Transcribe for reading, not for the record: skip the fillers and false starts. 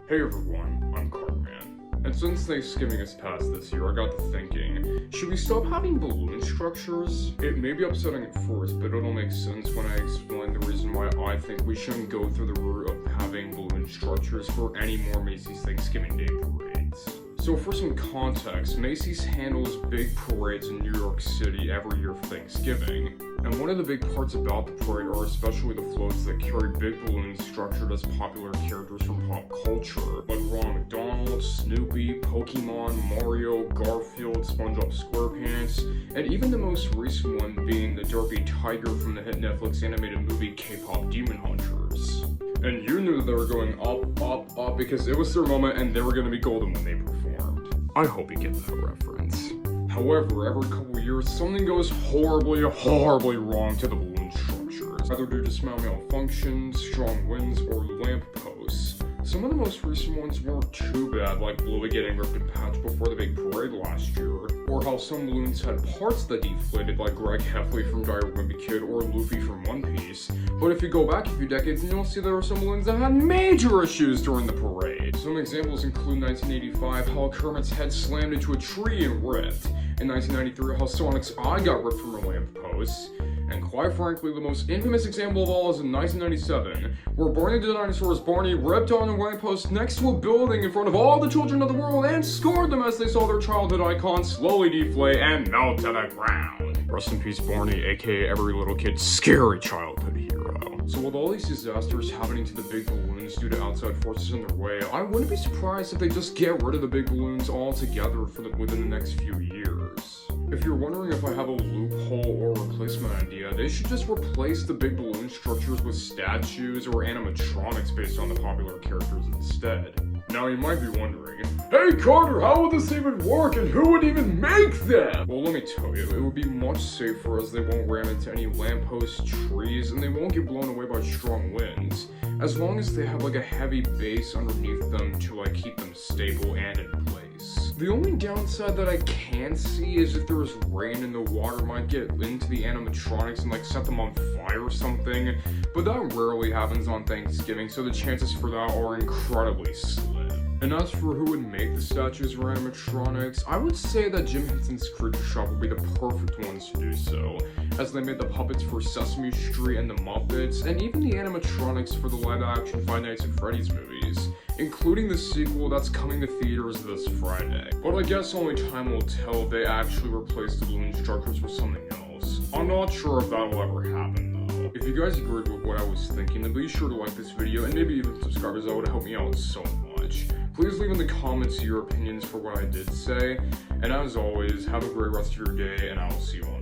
Hey everyone, I'm Cartman. And since Thanksgiving is past this year, I got to thinking, should we stop having balloon structures? It may be upsetting at first, but it'll make sense when I explain the reason why I think we shouldn't go through the route of having balloon structures for any more Macy's Thanksgiving Day parades. So for some context, Macy's handles big parades in New York City every year for Thanksgiving. And one of the big parts about the parade are especially the floats that carry big balloons structured as popular characters from pop culture, like Ronald McDonald, Snoopy, Pokemon, Mario, Garfield, SpongeBob SquarePants, and even the most recent one being the Derpy Tiger from the hit Netflix animated movie K-pop Demon Hunters. And you knew that they were going up, up, up because it was their moment and they were going to be golden when they performed. I hope you get that reference. However, every couple years, something goes horribly wrong to the balloon structures, either due to small malfunctions, strong winds, or lamp posts. Some of the most recent ones weren't too bad, like Bluey getting ripped and patched before the big parade last year, or how some balloons had parts that deflated, like Greg Heffley from Dire Wimpy Kid or Luffy from One Piece. But if you go back a few decades, you'll see there were some balloons that had major issues during the parade. Some examples include 1985, how Kermit's head slammed into a tree and ripped. In 1993, how Sonic's eye got ripped from a lamppost. And quite frankly, the most infamous example of all is in 1997, where Barney the Dinosaur's Barney ripped on a lamppost next to a building in front of all the children of the world and scored them as they saw their childhood icon slowly deflate and melt to the ground. Rest in peace, Barney, aka every little kid's scary childhood hero. So with all these disasters happening to the big balloons due to outside forces in their way, I wouldn't be surprised if they just get rid of the big balloons altogether within the next few years. If you're wondering if I have a loophole or replacement idea, they should just replace the big balloon structures with statues or animatronics based on the popular characters instead. Now you might be wondering, hey Carter, how would this even work and who would even make them? Well, let me tell you, it would be much safer as they won't ram into any lampposts, trees, and they won't get blown away by strong winds, as long as they have like a heavy base underneath them to like keep them stable and in place. The only downside that I can see is if there was rain and the water might get into the animatronics and like set them on fire or something, but that rarely happens on Thanksgiving, so the chances for that are incredibly slim. And as for who would make the statues or animatronics, I would say that Jim Henson's Creature Shop would be the perfect ones to do so, as they made the puppets for Sesame Street and the Muppets, and even the animatronics for the live-action Five Nights at Freddy's movies, including the sequel that's coming to theaters this Friday. But I guess only time will tell if they actually replace the balloon structures with something else. I'm not sure if that'll ever happen though. If you guys agreed with what I was thinking, then be sure to like this video and maybe even subscribe, as that would help me out so much. Please leave in the comments your opinions for what I did say, and as always, have a great rest of your day, and I will see you all